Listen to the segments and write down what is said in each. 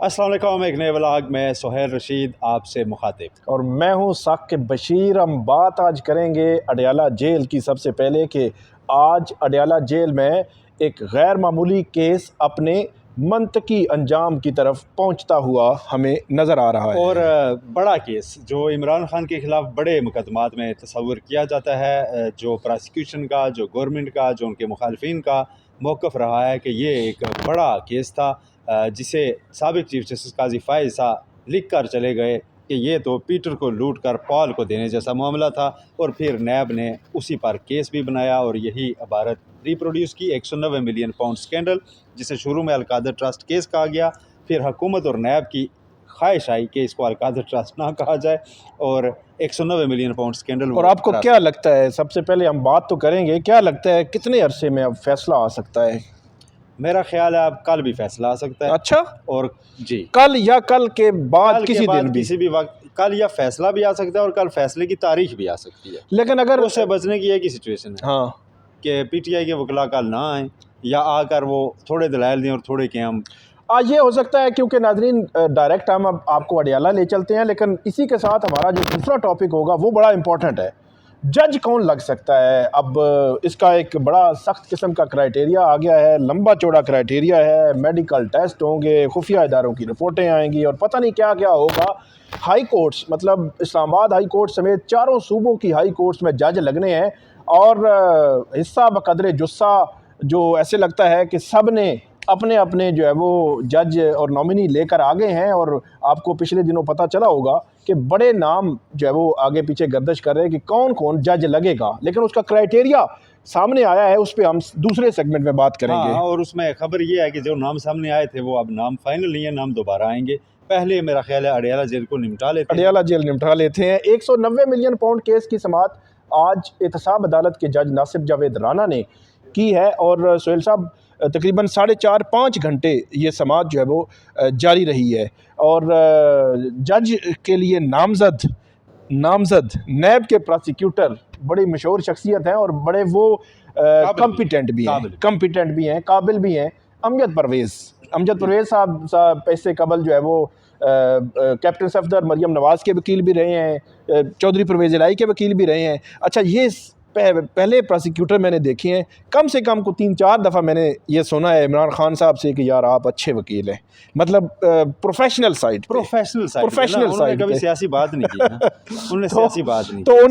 अस्सलाम वालेकुम। एक नए व्लॉग में सुहेल रशीद आपसे मुखातिब और मैं हूँ साकिब बशीर। हम बात आज करेंगे अडयाला जेल की। सबसे पहले कि आज अडयाला जेल में एक गैर मामूली केस अपने मंतकी अंजाम की तरफ पहुँचता हुआ हमें नज़र आ रहा है। और बड़ा केस जो इमरान खान के ख़िलाफ़ बड़े मुकदमात में तस्वुर किया जाता है, जो प्रोसिक्यूशन का, जो गवर्नमेंट का, जो उनके मुखालफिन का मौक़िफ़ रहा है कि ये एक बड़ा केस था, जिसे साबिक़ चीफ जस्टिस काजी फ़ाइज़ साहब लिख कर चले गए कि ये तो पीटर को लूट कर पॉल को देने जैसा मामला था। और फिर नैब ने उसी पर केस भी बनाया और यही इबारत रिप्रोड्यूस की 190 मिलियन पाउंड स्कैंडल, जिसे शुरू में अलकादर ट्रस्ट केस कहा गया। फिर हुकूमत और नैब की ख्वाहिश आई कि इसको अलकादर ट्रस्ट ना कहा जाए और 190 मिलियन पाउंड स्कैंडल। और आपको क्या लगता है, सबसे पहले हम बात तो करेंगे, क्या लगता है कितने अरसे में अब फैसला आ सकता है? मेरा ख्याल है अब कल भी फैसला आ सकता है। अच्छा, और जी, कल या कल के बाद कल किसी के बाद दिन भी? किसी भी वक्त कल या फैसला भी आ सकता है और कल फैसले की तारीख भी आ सकती है। लेकिन अगर उससे बचने की एक ही सिचुएशन है हाँ कि पीटीआई के वकला कल ना आए या आकर वो थोड़े दलाइल दें और थोड़े के हम आज ये हो सकता है, क्योंकि नाजरीन डायरेक्ट हम अब आपको अडयाला ले चलते हैं, लेकिन इसी के साथ हमारा जो दूसरा टॉपिक होगा वो बड़ा इंपॉर्टेंट है। जज कौन लग सकता है? अब इसका एक बड़ा सख्त किस्म का क्राइटेरिया आ गया है, लंबा चौड़ा क्राइटेरिया है, मेडिकल टेस्ट होंगे, खुफिया इदारों की रिपोर्टें आएंगी और पता नहीं क्या क्या होगा। हाई कोर्ट्स, मतलब इस्लामाबाद हाई कोर्ट समेत चारों सूबों की हाई कोर्ट्स में जज लगने हैं और हिस्सा बकदरे जुस्सा जो ऐसे लगता है कि सब ने अपने अपने जो है वो जज और नॉमिनी लेकर आगे हैं। और आपको पिछले दिनों पता चला होगा कि बड़े नाम जो है वो आगे पीछे गर्दिश कर रहे हैं कि कौन कौन जज लगेगा, लेकिन उसका क्राइटेरिया सामने आया है, उस पर हम दूसरे सेगमेंट में बात करेंगे। हाँ, और उसमें खबर ये है कि जो नाम सामने आए थे वो अब नाम फाइनल नहीं है, नाम दोबारा आएंगे। पहले मेरा ख्याल है अडयाला जेल को निपटा लेते हैं। अडयाला जेल निपटा लेते हैं। 190 मिलियन पाउंड केस की समाअत आज एहतसाब अदालत के जज नासिर जावेद राना ने की है और सोहेल साहब तकरीबन 4.5-5 घंटे ये समाअत जो है वो जारी रही है। और जज के लिए नामजद नैब के प्रोसिक्यूटर बड़ी मशहूर शख्सियत हैं और बड़े वो कॉम्पिटेंट भी हैं, काबिल भी हैं। अमजद परवेज़ साहब इससे कबल जो है वो कैप्टन सफदर मरियम नवाज़ के वकील भी रहे हैं, चौधरी परवेज़ इलाही के वकील भी रहे हैं। अच्छा, ये पहले प्रोसिक्यूटर मैंने देखे हैं, कम से कम को 3-4 दफ़ा मैंने ये सुना है इमरान खान साहब से कि यार आप अच्छे वकील हैं, मतलब प्रोफेशनल साइड कभी सियासी बात नहीं की ना। उन्होंने सियासी बात नहीं तो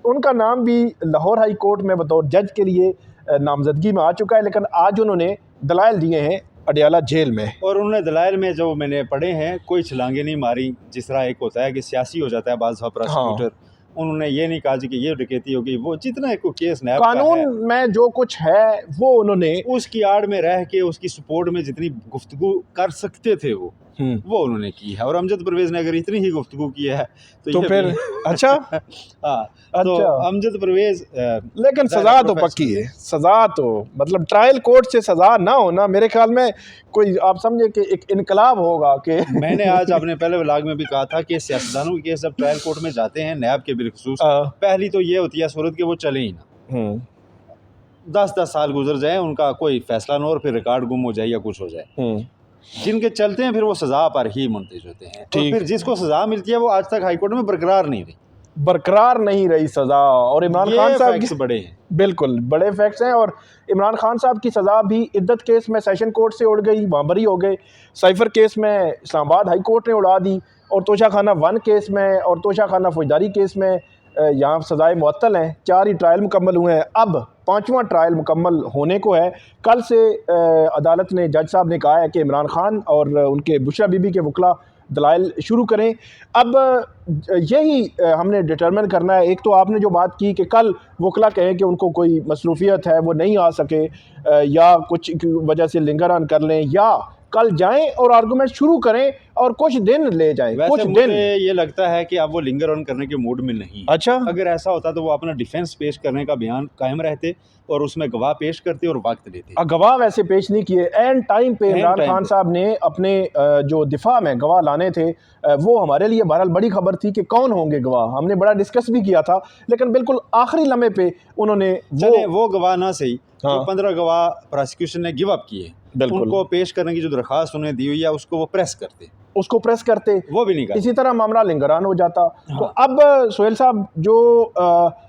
उनका नाम भी लाहौर हाई कोर्ट में बतौर जज के लिए नामजदगी में आ चुका है। लेकिन आज उन्होंने दलाइल दिए हैं अडयाला जेल में, और उन्होंने दलाइल में जो मैंने पढ़े हैं कोई छलांगे नहीं मारी। जिस तरह एक होता है कि सियासी हो जाता है बाज़ प्रोसिक्यूटर, उन्होंने ये नहीं कहा कि ये डकैती होगी, वो जितना एक केस नैब कानून में जो कुछ है वो उन्होंने उसकी आड़ में रह के उसकी सपोर्ट में जितनी गुफ्तगू कर सकते थे वो उन्होंने की है। और अमजद परवेज़ ने अगर इतनी ही गुफ्तगू की है तो फिर अच्छा हाँ, तो अमजद परवेज़, लेकिन सज़ा तो पक्की है। सज़ा तो मतलब ट्रायल कोर्ट से सज़ा ना होना, मेरे ख्याल में कोई आप समझे कि एक इनकलाब होगा। कि मैंने आज अपने पहले व्लॉग में भी कहा था कि सियासतदानों के केस जब ट्रायल कोर्ट में जाते हैं नैब के बिलखुसूस, पहली तो ये होती है सूरत कि वो चले ही ना, 10-10 साल गुजर जाए, उनका कोई फैसला ना हो और फिर रिकॉर्ड गुम हो जाए या कुछ हो जाए। जिनके चलते हैं फिर वो सज़ा पर ही मुंतज होते हैं। और फिर जिसको सज़ा मिलती है वो आज तक हाईकोर्ट में बरकरार नहीं रही सज़ा। और इमरान खान साहब की बड़े हैं, बिल्कुल बड़े फैक्ट्स हैं। और इमरान खान साहब की सज़ा भी इद्दत केस में सेशन कोर्ट से उड़ गई, वहाँ बरी हो गए। साइफर केस में इस्लामाबाद हाई कोर्ट ने उड़ा दी और तोशाखाना 1 केस में और तोशाखाना फौजदारी केस में यहाँ सज़ाएँ मुअत्तल हैं। 4 ही ट्रायल मुकम्मल हुए हैं, अब 5वां ट्रायल मुकम्मल होने को है। कल से अदालत ने, जज साहब ने कहा है कि इमरान खान और उनके बुशरा बीबी के वकला दलाइल शुरू करें। अब यही हमने डिटरमिन करना है। एक तो आपने जो बात की कि कल वकला कहें कि उनको कोई मसरूफियत है वो नहीं आ सके या कुछ वजह से लिंगर ऑन कर लें, या कल जाएं और आर्गूमेंट शुरू करें और कुछ दिन ले जाएं। कुछ दिन ये लगता है कि अब वो लिंगर ऑन करने के मूड में नहीं। अच्छा, अगर ऐसा होता तो वो अपना डिफेंस पेश करने का बयान कायम रहते और उसमें गवाह पेश करते और वक्त देते। गवाह वैसे पेश नहीं किए। एंड टाइम पे इमरान खान साहब ने अपने जो दिफा में गवाह लाने थे, वो हमारे लिए बहरहाल बड़ी खबर थी कि कौन होंगे गवाह। हमने बड़ा डिस्कस भी किया था, लेकिन बिल्कुल आखिरी लम्हे पे उन्होंने वो गवाह ना सही, 15 गवाह प्रोसिक्यूशन ने गिव अप किए बिल्कुल। उनको पेश करने की जो दरख्वास्त उन्हें दी हुई है उसको वो प्रेस करते, उसको प्रेस करते, वो भी नहीं करते। इसी तरह मामला लिंगरान हो जाता। हाँ। तो अब सोहेल साहब जो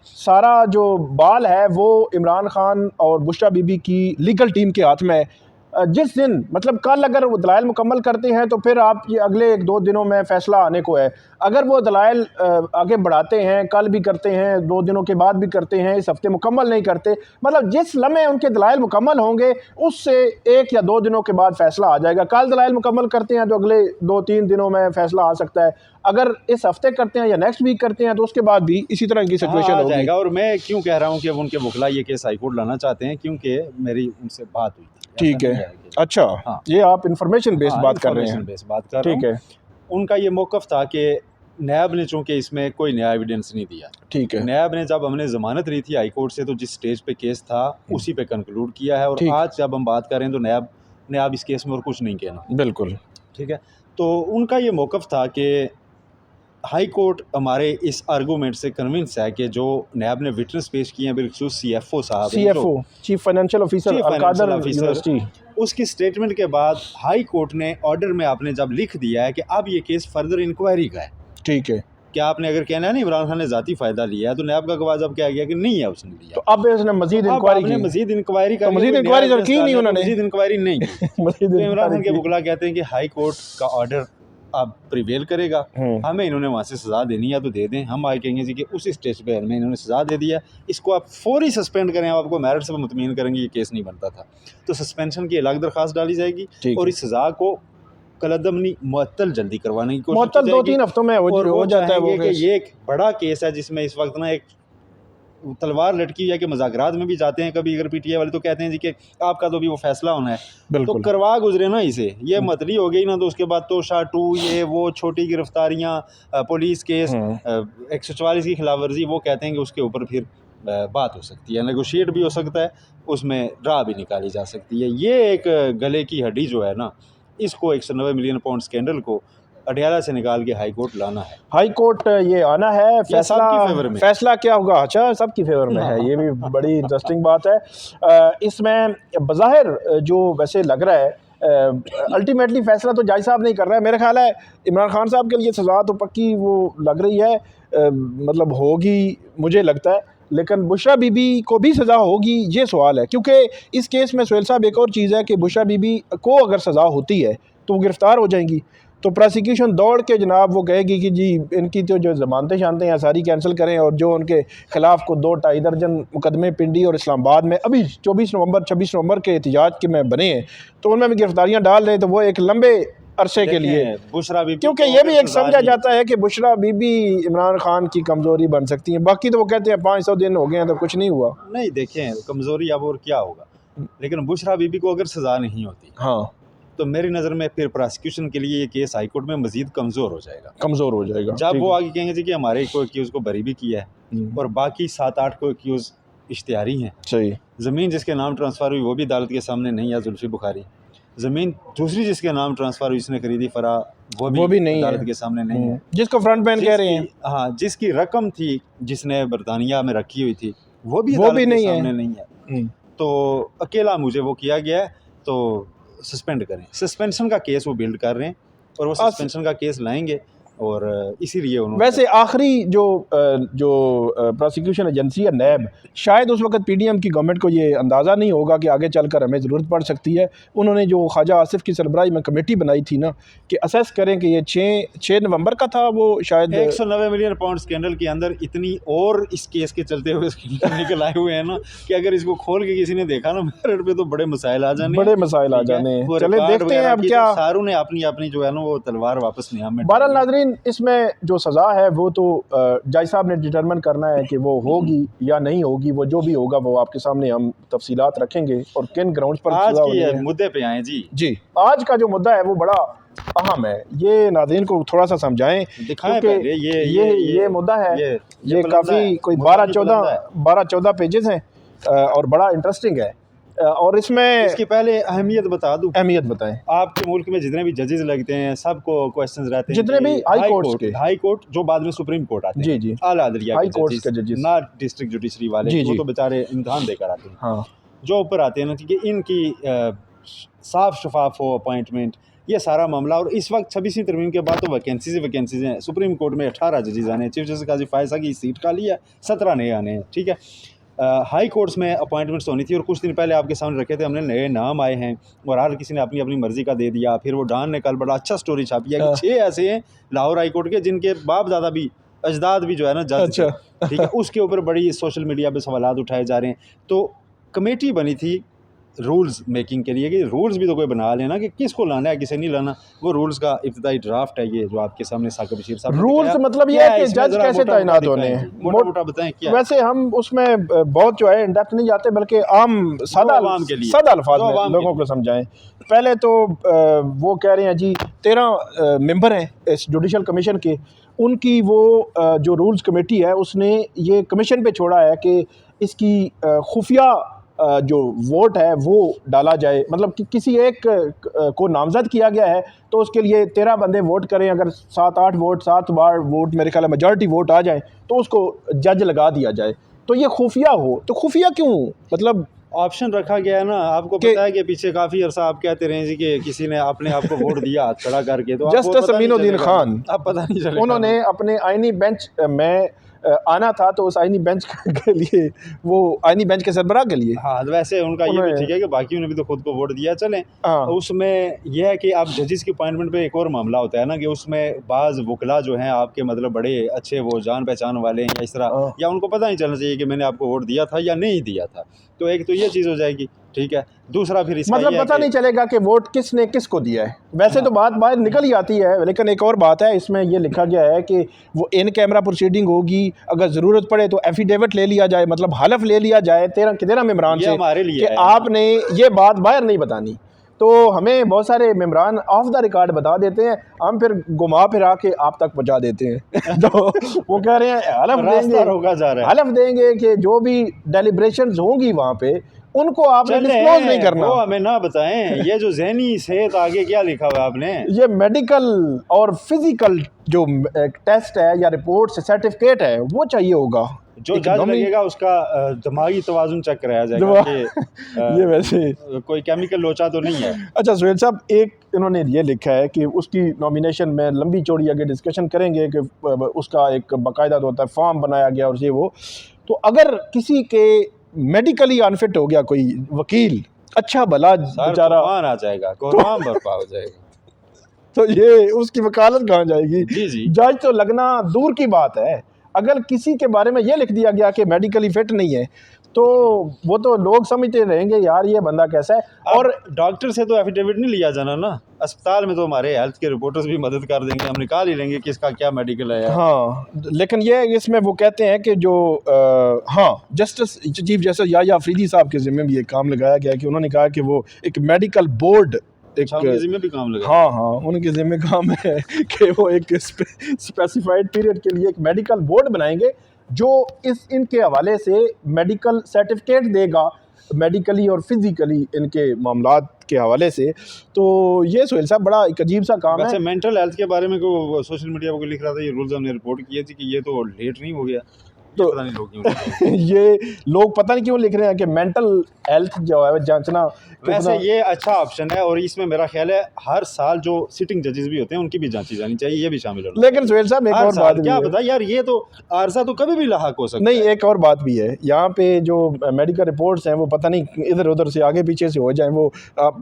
सारा जो बाल है वो इमरान खान और बुशरा बीबी की लीगल टीम के हाथ में है। जिस दिन मतलब कल अगर वो दलाइल मुकम्मल करते हैं तो फिर आप ये अगले 1-2 दिनों में फ़ैसला आने को है। अगर वो दलाइल आगे बढ़ाते हैं, कल भी करते हैं, 2 दिनों के बाद भी करते हैं, इस हफ्ते मुकम्मल नहीं करते, मतलब जिस लम्हे उनके दलाइल मुकम्मल होंगे उससे 1 या 2 दिनों के बाद फ़ैसला आ जाएगा। कल दलाइल मुकम्मल करते हैं तो अगले 2-3 दिनों में फ़ैसला आ सकता है। अगर इस हफ्ते करते हैं या नेक्स्ट वीक करते हैं तो उसके बाद भी इसी तरह की सिचुएशन आ होगी। जाएगा। और मैं क्यों कह रहा हूँ कि अब उनके वकला ये केस हाईकोर्ट लाना चाहते हैं, क्योंकि मेरी उनसे बात हुई थी। ठीक ऐसा है, नहीं कि- अच्छा, हाँ, ये आप इंफॉर्मेशन बेस्ड हाँ, बात कर रहे हैं। information based बात कर रहा ठीक हूँ। है, उनका ये मौक़िफ़ था कि नैब ने चूँकि इसमें कोई नया एविडेंस नहीं दिया, ठीक है, नैब ने जब हमने ज़मानत ली थी हाई कोर्ट से तो जिस स्टेज पे केस था उसी पे कंक्लूड किया है। और ठीक। आज जब हम बात करें तो नैब ने अब इस केस में और कुछ नहीं कहना। बिल्कुल, ठीक है, तो उनका ये मौक़िफ़ था कि हाई कोर्ट हमारे इस आर्गूमेंट से कन्विंस है कि जो नैब ने विटनेस पेश किए हैं बिलखुसूस CFO साहब हैं, CFO chief financial officer chief Al-Qadir financial officer, university. उसकी स्टेटमेंट के बाद हाई कोर्ट ने ऑर्डर में आपने जब लिख दिया है कि अब ये केस फर्दर इंक्वायरी का है। ठीक है, क्या आपने अगर कहना है ना इमरान खान ने ज़ाती फ़ायदा लिया है तो नैब का गवाह जब क्या गया कि नहीं है उसने लिया, तो अब इसने मजीद अब इंक्वायरी आपने की, मजीद इंक्वायरी तो मजीद इंक्वायरी सर की नहीं उन्होंने, मजीद इंक्वायरी नहीं की। मजीद तो इमरान खान इंक्वायरी के की। वकला कहते हैं कि हाई कोर्ट का ऑर्डर अब प्रिवेल करेगा, हमें इन्होंने वहाँ से सज़ा देनी है तो दे दें। हम आए कहेंगे जी कि उस स्टेज पे हमें इन्होंने सज़ा दे दिया, इसको आप फौरी सस्पेंड करें, आप आपको मेरिट से मुतमीन करेंगे ये केस नहीं बनता था, तो सस्पेंशन की अलग दरख्वास्त डाली जाएगी ठीक और है। इस सज़ा को कलअदम मुअत्तल जल्दी करवाने की कोशिश मुअत्तल की जाएगी। 2-3 हफ्तों में और हो वो जाता है वो चाहेंगे कि केस। ये एक बड़ा केस है जिसमें इस वक्त ना एक तलवार लटकी हुई है कि मज़ाकरात में भी जाते हैं कभी अगर PTI वाले तो कहते हैं जी कि आपका तो भी वो फैसला होना है, तो बिल्कुल, करवा गुजरे ना इसे, ये मतली हो गई ना तो उसके बाद तो SHA-2 ये वो छोटी गिरफ्तारियाँ, पुलिस केस, 144 की खिलाफ वर्जी, वो कहते हैं कि उसके ऊपर फिर बात हो सकती है, नेगोशिएट भी हो सकता है, उसमें ड्रा भी निकाली जा सकती है। ये एक गले की हड्डी जो है ना, इसको 190 मिलियन पाउंड स्कैंडल को अडयाला से निकाल के हाई कोर्ट लाना है। हाई कोर्ट ये आना है, फैसला सबकी फेवर में। फैसला क्या होगा, अच्छा सबकी फेवर में है, ये भी बड़ी इंटरेस्टिंग बात है। इसमें बज़ाहिर जो वैसे लग रहा है अल्टीमेटली फैसला तो जज साहब नहीं कर रहा है, मेरा ख्याल है इमरान खान साहब के लिए सज़ा तो पक्की वो लग रही है, मतलब होगी मुझे लगता है, लेकिन बुशरा बीबी को भी सज़ा होगी ये सवाल है, क्योंकि इस केस में सोहेल साहब एक और चीज़ है कि बुशरा बीबी को अगर सज़ा होती है तो वो गिरफ़्तार हो जाएंगी, तो प्रोसिक्यूशन दौड़ के जनाब वो कहेगी कि जी इनकी तो जो ज़मानतें शानतें हैं सारी कैंसिल करें, और जो उनके ख़िलाफ़ को 2-2.5 दर्जन मुकदमे पिंडी और इस्लामाबाद में अभी 24 नवंबर 26 नवंबर के एहतजाज के में बने हैं, तो उनमें भी गिरफ्तारियाँ डाल रहे हैं, तो वो एक लंबे अरसे के लिए, बुशरा बीबी क्योंकि ये भी एक समझा जाता है कि बुशरा बीबी इमरान खान की कमज़ोरी बन सकती है। बाकी तो वो कहते हैं 500 दिन हो गए हैं तो कुछ नहीं हुआ। नहीं, देखें कमज़ोरी अब और क्या होगा, लेकिन बुशरा बीबी को अगर सज़ा नहीं होती हाँ, तो मेरी नज़र में फिर प्रोसिक्यूशन के लिए ये केस हाई कोर्ट में मजीद कमज़ोर हो जाएगा। कमज़ोर हो जाएगा जब ठीक वो है। आगे कहेंगे जी कि हमारे एक को एक्यूज़ को बरी भी किया है और बाकी 7-8 को एक्यूज़ इश्तिहारी हैं, सही, ज़मीन जिसके नाम ट्रांसफ़र हुई वो भी अदालत के सामने नहीं है, जुल्फ़ी बुखारी, ज़मीन दूसरी जिसके नाम ट्रांसफ़र हुई इसने खरीदी फरा वो भी नहीं अदालत के सामने नहीं है, जिसको फ्रंट मैन कह रहे हैं, हाँ, जिसकी रकम थी जिसने बरतानिया में रखी हुई थी वो भी वो भी अदालत के नहीं है। सामने नहीं है, तो अकेला मुझे वो किया गया है तो सस्पेंड करें। सस्पेंशन का केस वो बिल्ड कर रहे हैं और वो सस्पेंशन का केस लाएंगे और इसीलिए उन्होंने वैसे आखिरी जो प्रोसिक्यूशन एजेंसी है नैब, शायद उस वक्त PDM की गवर्नमेंट को ये अंदाज़ा नहीं होगा कि आगे चलकर हमें ज़रूरत पड़ सकती है। उन्होंने जो ख्वाजा आसिफ की सरबराही में कमेटी बनाई थी ना कि असेस करें कि ये 6 नवंबर का था, वो शायद 190 मिलियन पाउंड स्कैंडल के अंदर इतनी और इस केस के चलते हुए स्कैंडल निकल आए हुए हैं ना कि अगर इसको खोल के किसी ने देखा ना मेरिट पे तो बड़े मसाइल आ जाने, बड़े मसाइल आ जाने। चले देखते हैं अब क्या, सारों ने अपनी अपनी जो है ना वो तलवार वापस नियाम में। बहरहाल नाज़रीन, इसमें जो सज़ा है वो तो जज साहब ने डिटरमिन करना है कि वो होगी या नहीं होगी, वो जो भी होगा वो आपके सामने हम तफसीलात रखेंगे और किन ग्राउंड्स पर आज सज़ा होनी है। के मुद्दे पे आए जी आज का जो मुद्दा है वो बड़ा अहम है, ये नाज़रीन को थोड़ा सा समझाएं, दिखाएं क्योंकि पहले ये मुद्दा है, ये काफ़ी कोई मुद्दा 12-14 पेजेस हैं और बड़ा इंटरेस्टिंग है, और इसमें इसकी पहले अहमियत बता दूं। अहमियत बताएं। आपके मुल्क में जितने भी जजेस लगते हैं सबको क्वेश्चंस रहते हैं, जितने भी हाई कोर्ट जो बाद में सुप्रीम कोर्ट आते हैं, जी आला अदलिया हाई के कोर्ट्स के जजेस, जजेस, ना डिस्ट्रिक्ट जुडिशरी वाले, वो तो बेचारे इम्तिहान देकर आते हैं। हाँ, जो ऊपर आते हैं ना कि इनकी साफ शफाफ हो अपॉइंटमेंट, ये सारा मामला। और इस वक्त 26वीं तरमीम के बाद तो वैकेंसीज हैं। सुप्रीम कोर्ट में 18 जजेस आने हैं, चीफ जस्टिस काजी फायजा की सीट खाली है, 17 नए आने हैं, ठीक है। हाई कोर्ट्स में अपॉइंटमेंट्स होनी थी और कुछ दिन पहले आपके सामने रखे थे हमने, नए नाम आए हैं और हर किसी ने अपनी अपनी मर्ज़ी का दे दिया। फिर वो डॉन ने कल बड़ा अच्छा स्टोरी छापी है कि 6 ऐसे हैं लाहौर हाई कोर्ट के जिनके बाप दादा भी, अजदाद भी जो है ना जज, अच्छा। ठीक है। उसके ऊपर बड़ी सोशल मीडिया पे सवालात उठाए जा रहे हैं। तो कमेटी बनी थी रूल्स मेकिंग के लिए कि रूल्स भी तो कोई बना लेना कि किसको लाना है किसे नहीं लाना। वो रूल्स का इब्तिदाई ड्राफ्ट है ये जो आपके सामने साकिब बशीर साहब ने रूल्स दिखाया। मतलब ये क्या है कि इसमें जज ज़रा कैसे मोटा-मोटा तैनात होने दिखाएं हैं, जी, मोटा-मोटा बताएं क्या है? वैसे हम उसमें बहुत जो है इन डेप्थ नहीं जाते, बल्कि आम सादा अवाम के लिए, सादा अल्फाज जो में अवाम लोगों के को समझाएं। पहले तो वो कह रहे हैं जी 13 मेंबर हैं इस जुडिशल कमीशन के, उनकी वो जो रूल्स कमेटी है उसने ये कमीशन पे छोड़ा है कि इसकी खुफिया जो वोट है वो डाला जाए, मतलब कि किसी एक को नामजद किया गया है तो उसके लिए 13 बंदे वोट करें, अगर 7-8 वोट 7 बार वोट मेरे ख्याल मेजॉरिटी वोट आ जाए तो उसको जज लगा दिया जाए। तो ये खुफिया हो, तो खुफिया क्यों, मतलब ऑप्शन रखा गया है ना। आपको पता है कि पीछे काफ़ी अरसा आप कहते रहे जी कि किसी ने अपने आप को वोट दिया हाथ खड़ा करके, तो आपको जस्टिस पता नहीं अमीनुद्दीन चलेगा। खान, अब पता नहीं चलेगा। उन्होंने अपने आईनी बेंच में आना था तो उस आईनी बेंच के लिए, वो आईनी बेंच के सरबराह के लिए, हाँ, तो वैसे उनका ये भी उन्होंने- ठीक है कि बाकियों ने भी तो खुद को वोट दिया। चलें, हाँ उसमें यह है कि आप जजेस की अपॉइंटमेंट पे एक और मामला होता है ना कि उसमें बाज़ वकला जो हैं आपके मतलब बड़े अच्छे, वो जान पहचान वाले हैं या इस तरह, हाँ। या उनको पता नहीं चलना चाहिए कि मैंने आपको वोट दिया था या नहीं दिया था। तो एक तो ये चीज़ हो जाएगी, ठीक है। दूसरा फिर इसका मतलब ये है पता कि नहीं चलेगा कि वोट किसने किसको दिया है। वैसे तो बात बाहर निकल ही आती है, लेकिन एक और बात है, इसमें ये लिखा गया है कि वो इन कैमरा प्रोसीडिंग होगी, अगर ज़रूरत पड़े तो एफिडेविट ले लिया जाए, मतलब हलफ ले लिया जाए 13 मेम्बरान ये से हमारे लिए कि है। आपने ये बात बाहर नहीं बतानी। तो हमें बहुत सारे मेम्बरान ऑफ द रिकॉर्ड बता देते हैं, हम फिर घुमा फिरा के आप तक पहुँचा देते हैं। तो वो कह रहे हैं हलफ रास्ता देंगे, रोका जा रहा है। हलफ देंगे कि जो भी डेलिब्रेशंस होंगी वहाँ पे उनको आपने चलें, डिस्क्लोज नहीं करना। वो हमें ना बताएं। ये जो ज़हनी सेहत आगे क्या लिखा हुआ है आपने? ये मेडिकल और फिजिकल जो टेस्ट है या रिपोर्ट सर्टिफिकेट है वो चाहिए होगा। जो जज Economic- लगेगा उसका दिमागी तवाज़ुन चेक कराया जाएगा कि ये वैसे कोई केमिकल लोचा तो नहीं है। अच्छा सुहेल साहब, एक इन्होंने ये लिखा है कि उसकी नॉमिनेशन में लंबी चौड़ी आगे डिस्कशन करेंगे कि उसका एक बाकायदा तो होता है फॉर्म बनाया गया और ये वो। तो अगर किसी के मेडिकली अनफिट हो गया कोई वकील, अच्छा भला सर बेचारा, तूफान आ जाएगा, कोहराम बर्पा हो जाएगा। तो ये उसकी वकालत कहाँ जाएगी? जी जी। जज तो लगना दूर की बात है। अगर किसी के बारे में ये लिख दिया गया कि मेडिकली फिट नहीं है तो वो तो लोग समझते रहेंगे यार ये बंदा कैसा है। और और डॉक्टर से तो एफिडेविट नहीं लिया जाना ना, अस्पताल में तो हमारे हेल्थ के रिपोर्टर्स भी मदद कर देंगे, हम निकाल ही लेंगे किसका क्या मेडिकल है। हाँ, लेकिन ये इसमें वो कहते हैं कि जो हाँ justice chief justice Yahya Afridi साहब के ज़िम्मे भी एक काम लगाया गया है कि उन्होंने कहा कि वो एक मेडिकल बोर्ड, एक उनके ज़िम्मे भी काम लगा। हाँ हाँ उनके ज़िम्मे काम है कि वो एक स्पेसिफाइड पीरियड के लिए एक मेडिकल बोर्ड बनाएंगे जो इनके हवाले से मेडिकल सर्टिफिकेट देगा, मेडिकली और फिजिकली इनके मामलात के हवाले से। तो ये सोहेल साहब बड़ा एक अजीब सा काम वैसे है। मेंटल हेल्थ के बारे में को सोशल मीडिया पर लिख रहा था, ये रूल्स हमने रिपोर्ट किए थे कि ये तो लेट नहीं हो गया, तो पता नहीं लोग क्यों लिख रहे हैं। ये लोग पता नहीं क्यों लिख रहे हैं कि मेंटल हेल्थ जो है जांचना वैसे कितना- ये अच्छा ऑप्शन है और इसमें मेरा ख्याल है हर साल जो सिटिंग जजेस भी होते हैं उनकी भी जांची जानी चाहिए, ये भी शामिल होना। लेकिन सोहेल साहब एक हर और साल बात भी क्या है। पता यार, ये तो आरसा तो कभी भी लाहक हो सकता नहीं, है। एक और बात भी है, यहाँ पे जो मेडिकल रिपोर्ट्स हैं वो पता नहीं इधर उधर से आगे पीछे से हो जाए। वो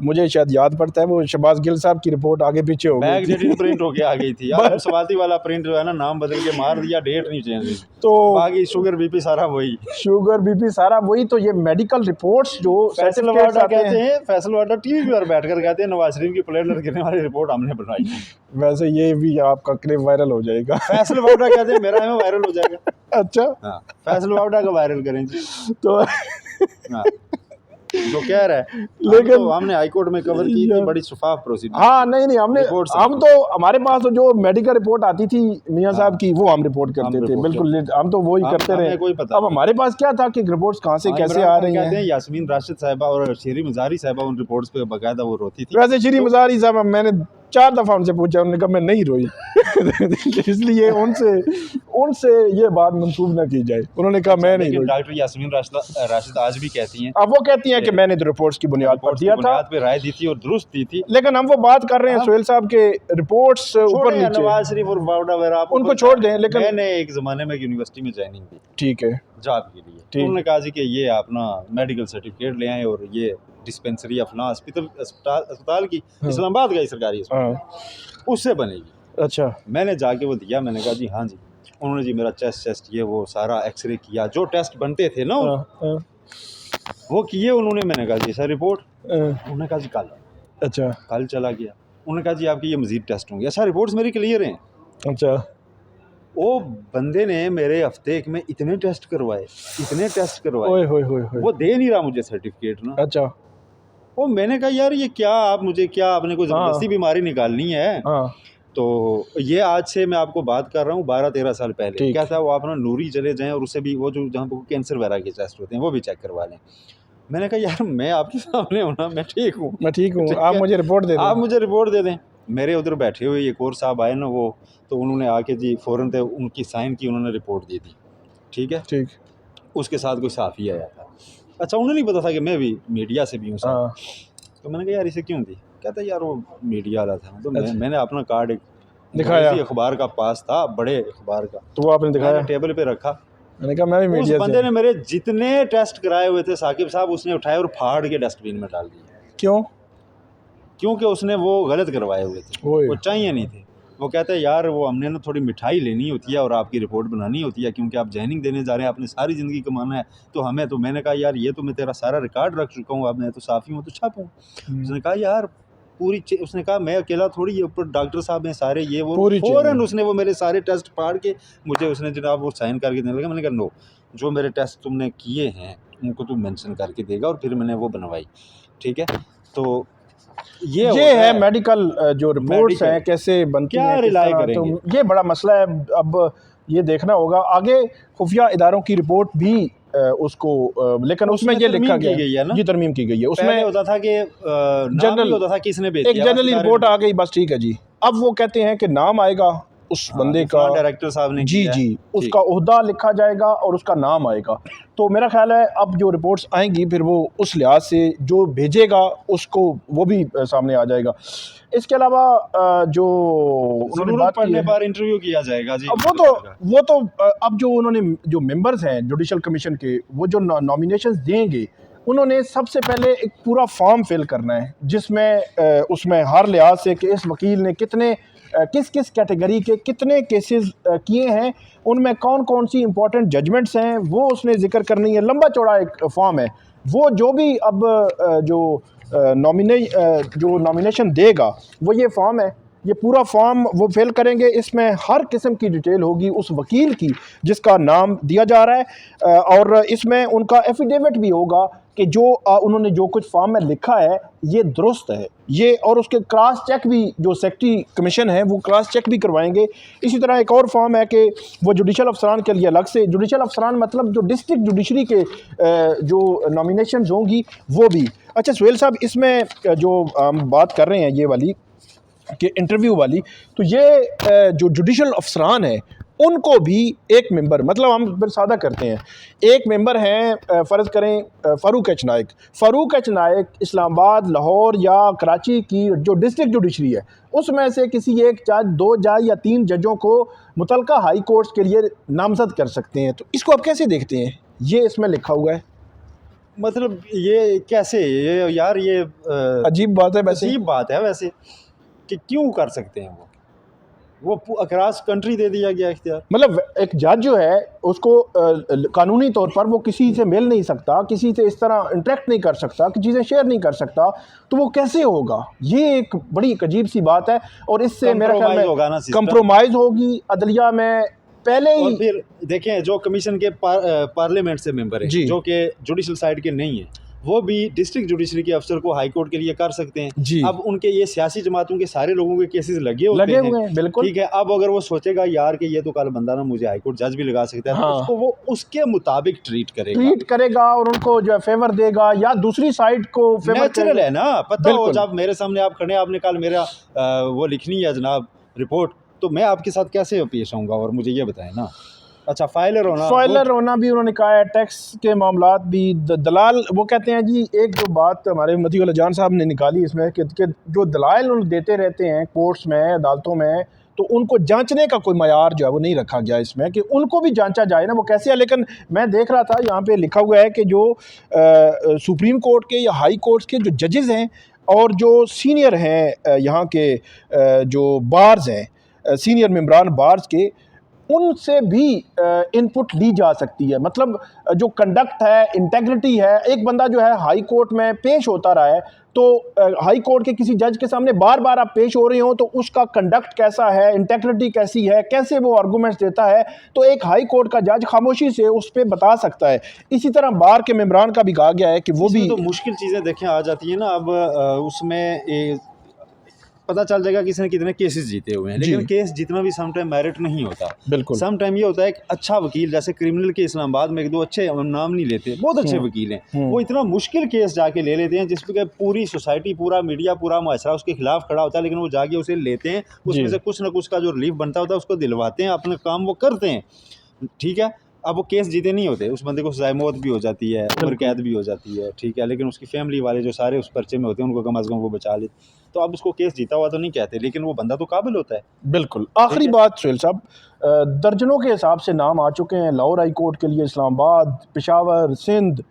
मुझे शायद याद पड़ता है वो शहबाज गिल साहब की रिपोर्ट आगे पीछे हो गई बैकडेटेड थी। प्रिंट होके आ गई थी यार, सवाती वाला प्रिंट जो है ना, नाम बदल के मार दिया, डेट नहीं चेंज हुई, तो बाकी शुगर बीपी सारा वही। शुगर बीपी सारा वही। तो ये मेडिकल रिपोर्ट्स जो फैसल सर्टिफिकेट्स वाडा आते कहते हैं, हैं, फैसल वाडा टीवी पर बैठकर कहते हैं नवाज शरीफ की प्लेट गिरने वाली रिपोर्ट हमने बनाई। वैसे ये भी आपका क्लिप वायरल हो जाएगा। फैसल वाडा कहते हैं, मेरा में वायरल हो जाएगा। अच्छा, हाँ, फैसल वाडा का वायरल करें जी। तो हाँ, जो कह रहा है, लेकिन तो हमने हाई कोर्ट में कवर की थी, बड़ी शफाफ प्रोसीजर। हाँ नहीं हमने रिपोर्ट से हम तो हमारे पास तो जो मेडिकल रिपोर्ट आती थी मियां साहब की वो हम रिपोर्ट करते थे, रिपोर्ट बिल्कुल हम तो वही करते हमें रहे। कोई पता अब हमारे पास क्या था कि रिपोर्ट्स कहाँ से हाँ, कैसे इमरान आ खान रही कहते हैं। हैं यास्मीन राशिद साहिबा और शेरी मजारी साहिबा उन रिपोर्ट्स पे बाकायदा वो रोती थी। वैसे श्री मजारी साहब मैंने 4 दफ़ा उनसे पूछा, उन्होंने कहा मैं नहीं रोई। इसलिए उनसे ये बात मंसूब ना की जाए। उन्होंने कहा मैं नहीं लेकिन रोई। डॉक्टर यास्मीन राशिद आज भी कहती हैं अब वो कहती हैं कि मैंने तो रिपोर्ट्स की बुनियाद पर रिपोर्ट्स की दिया था, बुनियाद पे राय दी थी और दुरुस्त दी थी। लेकिन हम वो बात कर रहे हैं आप सोहेल साहब के रिपोर्ट्स ऊपर छोड़े नीचे, नवाज शरीफ और वाउडा वगैरह आप उनको ऊपर छोड़ दें। लेकिन मैंने एक ज़माने में यूनिवर्सिटी में ज्वाइनिंग की ठीक है, जॉब के लिए, ठीक। उन्होंने कहा जी कि ये अपना मेडिकल सर्टिफिकेट ले आए और ये डिस्पेंसरी अपना अस्पताल की हाँ। इस्लामाबाद का ही सरकारी अस्पताल हाँ, उससे बनेगी। अच्छा, मैंने जाके वो दिया, मैंने कहा जी हाँ जी। उन्होंने जी मेरा चेस्ट ये वो सारा एक्सरे किया, जो टेस्ट बनते थे ना हाँ, हाँ, वो किए उन्होंने। मैंने कहा जी सर रिपोर्ट, हाँ, उन्होंने कहा जी अच्छा, कल चला गया। उन्होंने कहा जी आपकी ये मज़ीद टेस्ट होंगे। अच्छा रिपोर्ट्स मेरी क्लियर हैं। अच्छा, वो बंदे ने मेरे हफ्ते एक में इतने टेस्ट करवाए, ओए होए होए होए, वो दे नहीं रहा मुझे सर्टिफिकेट ना। अच्छा, वो मैंने कहा यार ये क्या, आप मुझे क्या आपने कोई ज़बरदस्ती बीमारी निकालनी है। हाँ, तो ये आज से मैं आपको बात कर रहा हूँ 12-13 साल पहले ठीक। क्या था, वो अपना नूरी चले जाएं और उससे भी वो जो जहाँ पर कैंसर वगैरह के टेस्ट होते हैं वो भी चेक करवा लें। मैंने कहा यार मैं आपके सामने हूँ ना, मैं ठीक हूँ, मैं ठीक हूँ, ठीक आप है? मुझे रिपोर्ट दे आप दें। मुझे रिपोर्ट दे दें। मेरे उधर बैठे हुए एक और साहब आए ना, वो तो उन्होंने आके जी फ़ौरन से उनकी साइन की, उन्होंने रिपोर्ट दे दी। ठीक है, ठीक, उसके साथ कोई साफ़ी आया था। अच्छा उन्हें नहीं पता था कि मैं भी मीडिया से भी हूँ साहब। हाँ, तो मैंने कहा यार इसे क्यों दी? कहता यार वो मीडिया वाला था। तो अच्छा। मैंने अपना कार्ड एक दिखाया? अंग्रेज़ी अखबार का पास था, बड़े अखबार का, तो वो आपने दिखाया? मैंने टेबल पे रखा। मैंने कहा मैं भी उस मीडिया बंदे से। ने मेरे जितने टेस्ट कराए हुए थे साकिब साहब, उसने उठाए और फाड़ के डस्टबिन में डाल दिए, क्यों? क्योंकि उसने वो गलत करवाए हुए थे, ओए, वो चाहिए नहीं थे। वो कहता है यार वो हमने ना थोड़ी मिठाई लेनी होती है और आपकी रिपोर्ट बनानी होती है, क्योंकि आप जॉइनिंग देने जा रहे हैं, आपने सारी ज़िंदगी कमाना है, तो हमें तो। मैंने कहा यार ये तो मैं तेरा सारा रिकॉर्ड रख चुका हूँ, अब मैं तो साफ़ी हूँ तो छापूँ। उसने कहा यार उसने कहा मैं अकेला थोड़ी, ये ऊपर डॉक्टर साहब हैं सारे, ये वो। पूरी चीज़ फ़ौरन है। उसने वो मेरे सारे टेस्ट फाड़ के मुझे उसने जनाब वो साइन करके देने लगा। मैंने कहा नो, जो मेरे टेस्ट तुमने किए हैं उनको तुम मेंशन करके देगा, और फिर मैंने वो बनवाई। ठीक है, तो ये होता है मेडिकल जो रिपोर्ट्स मेडिकल। हैं कैसे बनती क्या हैं, किस रिलाय तरह, करेंगे? तो ये बड़ा मसला है। अब ये देखना होगा आगे खुफिया इदारों की रिपोर्ट भी उसको लेकिन उसमें ये लिखा तरमीम की गया गई है ना। जी, तरमीम की गई है पहले उसमें। होता था कि नाम जनरल नहीं होता था किसने भेजी, एक जनरली रिपोर्ट आ गई, बस ठीक है जी। अब वो कहते हैं कि नाम आएगा उस बंदे का, डायरेक्टर साहब ने जी किया है। जी, उसका ओहदा लिखा जाएगा और उसका नाम आएगा। तो मेरा ख्याल है अब जो रिपोर्ट्स आएंगी फिर वो उस लिहाज से जो भेजेगा उसको वो भी सामने आ जाएगा। इसके अलावा जो उन्होंने ज़रूरत बात की पड़ने है, पर इंटरव्यू किया जाएगा जी। अब वो तो अब जो उन्होंने जो मेंबर्स हैं जुडिशल कमीशन के, वो जो नॉमिनेशंस देंगे, उन्होंने सबसे पहले एक पूरा फॉर्म फिल करना है जिसमें उसमें हर लिहाज से कि इस वकील ने कितने किस किस कैटेगरी के कितने केसेस किए हैं, उनमें कौन कौन सी इंपॉर्टेंट जजमेंट्स हैं, वो उसने जिक्र करनी है। लंबा चौड़ा एक फॉर्म है वो, जो भी अब जो नॉमिनेशन देगा वो ये फॉर्म है, ये पूरा फॉर्म वो फिल करेंगे। इसमें हर किस्म की डिटेल होगी उस वकील की जिसका नाम दिया जा रहा है, और इसमें उनका एफिडेविट भी होगा कि जो उन्होंने जो कुछ फॉर्म में लिखा है ये दुरुस्त है ये, और उसके क्रॉस चेक भी जो सेक्रेटरी कमीशन है वो क्रॉस चेक भी करवाएंगे। इसी तरह एक और फॉर्म है कि वो जुडिशल अफसरान के लिए अलग से, जुडिशल अफसरान मतलब जो डिस्ट्रिक्ट जुडिशरी के जो नॉमिनेशंस होंगी वो भी। अच्छा सुहेल साहब, इसमें जो हम बात कर रहे हैं ये वाली कि इंटरव्यू वाली, तो ये जो जुडिशल अफसरान है उनको भी एक मेंबर, मतलब हम फिर सादा करते हैं, एक मेंबर हैं फ़र्ज़ करें फ़ारूक एच नाइक। फ़ारूक एच नाइक इस्लामाबाद, लाहौर या कराची की जो डिस्ट्रिक्ट जुडिशरी है उसमें से किसी एक जज, 2 जज या 3 जजों को मुतलका हाई कोर्ट्स के लिए नामज़द कर सकते हैं। तो इसको आप कैसे देखते हैं? ये इसमें लिखा हुआ है, मतलब ये कैसे, ये यार ये अजीब बात है वैसे। अजीब बात है वैसे कि क्यों कर सकते हैं वो अक्रॉस कंट्री दे दिया गया इख्तियार। मतलब एक जज जो है उसको कानूनी तौर पर वो किसी से मिल नहीं सकता, किसी से इस तरह इंटरेक्ट नहीं कर सकता, कि चीज़ें शेयर नहीं कर सकता, तो वो कैसे होगा? ये एक बड़ी अजीब सी बात है, और इससे मेरे ख्याल में कंप्रोमाइज़ होगी अदलिया में पहले ही। और फिर देखें जो कमीशन के पार्लियामेंट से मेंबर हैं जो कि जुडिशल साइड के नहीं हैं, वो भी डिस्ट्रिक्ट जुडिशरी के अफसर को हाई कोर्ट के लिए कर सकते हैं। अब उनके ये सियासी जमातों के सारे लोगों के केसेस लगे हुए हैं, बिल्कुल ठीक है। अब अगर वो सोचेगा यार कि ये तो कल बंदा ना मुझे हाई कोर्ट जज भी लगा सकता है, हाँ। तो उसको वो उसके मुताबिक ट्रीट करेगा और उनको जो है फेवर देगा या दूसरी साइड को फेवर। नेचुरल है ना, पता हो जब मेरे सामने आप खड़े, आपने कल मेरा वो लिखनी है जनाब रिपोर्ट, तो मैं आपके साथ कैसे पेश आऊँगा, और मुझे ये बताएं ना। अच्छा, फाइलर होना भी उन्होंने कहा है, टैक्स के मामलात भी, दलाल, वो कहते हैं जी, एक जो बात हमारे मती उल्लाह जान साहब ने निकाली इसमें कि जो दलाल उन्हें देते रहते हैं कोर्ट्स में, अदालतों में, तो उनको जांचने का कोई मयार जो है वो नहीं रखा गया इसमें कि उनको भी जांचा जाए ना वो कैसे है। लेकिन मैं देख रहा था यहाँ पे लिखा हुआ है कि जो सुप्रीम कोर्ट के या हाई कोर्ट्स के जो जजेस हैं और जो सीनियर हैं यहाँ के जो बार्स हैं, सीनियर मेंबरान बार्स के, उनसे भी इनपुट ली जा सकती है। मतलब जो कंडक्ट है, इंटेग्रिटी है, एक बंदा जो है हाई कोर्ट में पेश होता रहा है, तो हाई कोर्ट के किसी जज के सामने बार बार आप पेश हो रहे हो, तो उसका कंडक्ट कैसा है, इंटेग्रिटी कैसी है, कैसे वो आर्गूमेंट्स देता है, तो एक हाई कोर्ट का जज खामोशी से उस पर बता सकता है। इसी तरह बार के मेंबरान का भी कहा गया है कि वो भी तो मुश्किल चीज़ें देखें आ जाती है ना। अब उसमें पता चल जाएगा किसी ने कितने केसेस जीते हुए हैं, लेकिन केस जितना भी सम टाइम मेरिट नहीं होता। बिल्कुल, सम टाइम ये होता है एक अच्छा वकील, जैसे क्रिमिनल के इस्लामाबाद में एक दो अच्छे, नाम नहीं लेते, बहुत अच्छे वकील हैं, वो इतना मुश्किल केस जाके ले लेते हैं जिसपे पूरी सोसाइटी, पूरा मीडिया, पूरा मुआशरा उसके खिलाफ खड़ा होता है, लेकिन वो जाके उसे लेते हैं, उसमें से कुछ ना कुछ का जो रिलीफ बनता होता है उसको दिलवाते हैं, अपना काम वो करते हैं, ठीक है। अब वो केस जीते नहीं होते, उस बंदे को सज़ाए मौत भी हो जाती है, उम्र कैद भी हो जाती है, ठीक है, लेकिन उसकी फैमिली वाले जो सारे उस पर्चे में होते हैं उनको कम अज़ कम वो बचा लेते। तो अब उसको केस जीता हुआ तो नहीं कहते, लेकिन वो बंदा तो काबिल होता है। बिल्कुल। आखिरी बात सुहेल साहब, दर्जनों के हिसाब से नाम आ चुके हैं लाहौर हाई कोर्ट के लिए, इस्लामाबाद, पेशावर, सिंध,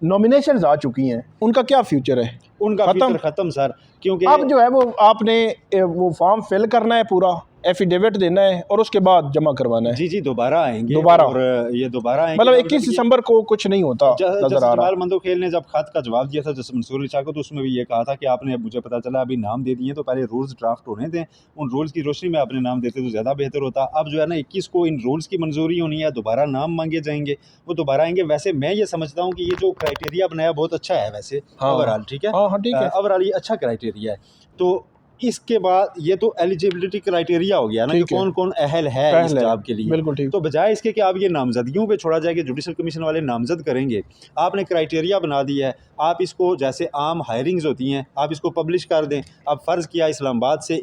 नॉमिनेशंस आ चुकी हैं, उनका क्या फ्यूचर है? उनका फ्यूचर ख़त्म सर, क्योंकि अब जो है वो आपने वो फॉर्म फिल करना है, पूरा एफिडेविट देना है और उसके बाद जमा करवाना है। जी दोबारा आएंगे, दोबारा, और ये दोबारा आएंगे, मतलब 21 दिसंबर को कुछ नहीं होता नजर आ रहा। मंदोखेल ने जब खत का जवाब दिया था जसवंत मंसूर शाह को, तो उसमें भी ये कहा था कि आपने, मुझे पता चला अभी नाम दे दिए, तो पहले रूल्स ड्राफ्ट होने दें, उन रूल्स की रोशनी में आपने नाम देते तो ज़्यादा बेहतर होता। अब जो है ना 21 को इन रूल्स की मंजूरी होनी है, दोबारा नाम मांगे जाएंगे, वो दोबारा आएंगे। वैसे मैं ये समझता हूँ कि ये जो क्राइटेरिया बनाया बहुत अच्छा है वैसे, ओवरऑल ठीक है, ओवरऑल ये अच्छा क्राइटेरिया है। तो इसके बाद ये तो एलिजिबिलिटी क्राइटेरिया हो गया ना कि कौन कौन अहल है इस जॉब के लिए। बिल्कुल ठीक। तो बजाय इसके कि आप ये नामजदगियों पे छोड़ा जाए कि जुडिशल कमीशन वाले नामजद करेंगे, आपने क्राइटेरिया बना दिया है। आप इसको, जैसे आम हायरिंग्स होती हैं, आप इसको पब्लिश कर दें। अब फ़र्ज़ किया इस्लामाबाद से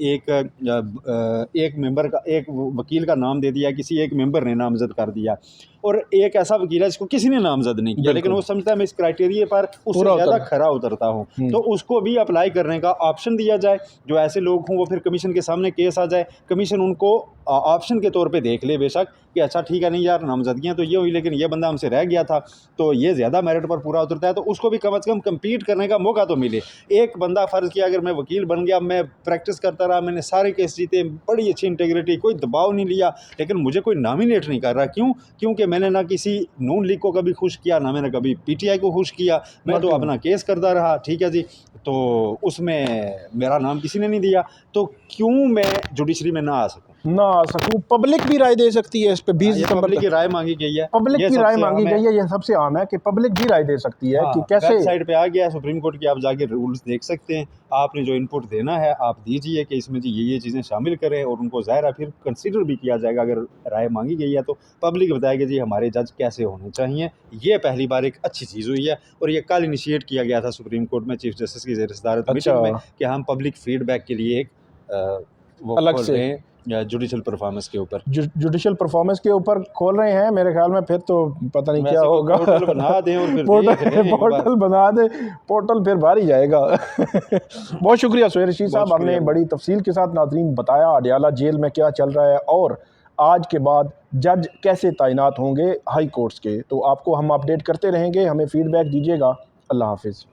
एक मेंबर का, एक वकील का नाम दे दिया, किसी एक मेंबर ने नामजद कर दिया, और एक ऐसा वकील है जिसको किसी ने नामजद नहीं किया, लेकिन वो समझता है मैं इस क्राइटेरिया पर उससे ज़्यादा खरा उतरता हूँ, तो उसको भी अप्लाई करने का ऑप्शन दिया जाए। जो ऐसे लोग हों वो फिर कमीशन के सामने केस आ जाए, कमीशन उनको ऑप्शन के तौर पे देख ले बेशक कि अच्छा ठीक है, नहीं यार नामजदगियाँ तो ये हुई, लेकिन ये बंदा हमसे रह गया था, तो ये ज़्यादा मेरिट पर पूरा उतरता है, तो उसको भी कम से कम कम्पीट करने का मौका तो मिले। एक बंदा फ़र्ज़ किया अगर मैं वकील बन गया, मैं प्रैक्टिस करता रहा, मैंने सारे केस जीते, बड़ी अच्छी इंटीग्रिटी, कोई दबाव नहीं लिया, लेकिन मुझे कोई नॉमिनेट नहीं कर रहा। क्यों? क्योंकि मैंने ना किसी नून लीग को कभी खुश किया, ना मैंने कभी पीटीआई को खुश किया, मैं तो अपना केस करता रहा, ठीक है जी। तो उसमें मेरा नाम किसी ने नहीं दिया, तो क्यों मैं जुडिशरी में ना आ सकूं? पब्लिक भी राय दे सकती है इस पे। 20 दिसंबर की राय मांगी गई है, पब्लिक की राय मांगी गई है, ये सबसे आम है कि पब्लिक भी राय दे सकती है कि कैसे। वेबसाइट पे आ गया है सुप्रीम कोर्ट की, आप जाके रूल्स देख सकते हैं, आपने जो इनपुट देना है आप दीजिए कि इसमें जी ये चीज़ें शामिल करें, और उनको ज़ाहिर है फिर कंसीडर भी किया जाएगा। अगर राय मांगी गई है तो पब्लिक बताएगी जी हमारे जज कैसे होने चाहिए। ये पहली बार एक अच्छी चीज़ हुई है, और ये कल इनिशिएट किया गया था सुप्रीम कोर्ट में चीफ जस्टिस की ज़ेर-ए-सदारत मीटिंग में, कि हम पब्लिक फीडबैक के लिए एक वो अलग खोल से रहे हैं जुडिशल परफॉर्मेंस के ऊपर, जुडिशल परफॉर्मेंस के ऊपर खोल रहे हैं। मेरे ख्याल में फिर तो पता नहीं क्या होगा, पोर्टल बना दें और फिर पोर्टल बना दे, पोर्टल फिर बाहर ही जाएगा। बहुत शुक्रिया सुहेल रशीद साहब, हमने बड़ी तफसील के साथ नाज़रीन बताया अडियाला जेल में क्या चल रहा है और आज के बाद जज कैसे तैनात होंगे हाई कोर्ट्स के। तो आपको हम अपडेट करते रहेंगे, हमें फीडबैक दीजिएगा। अल्लाह हाफिज़।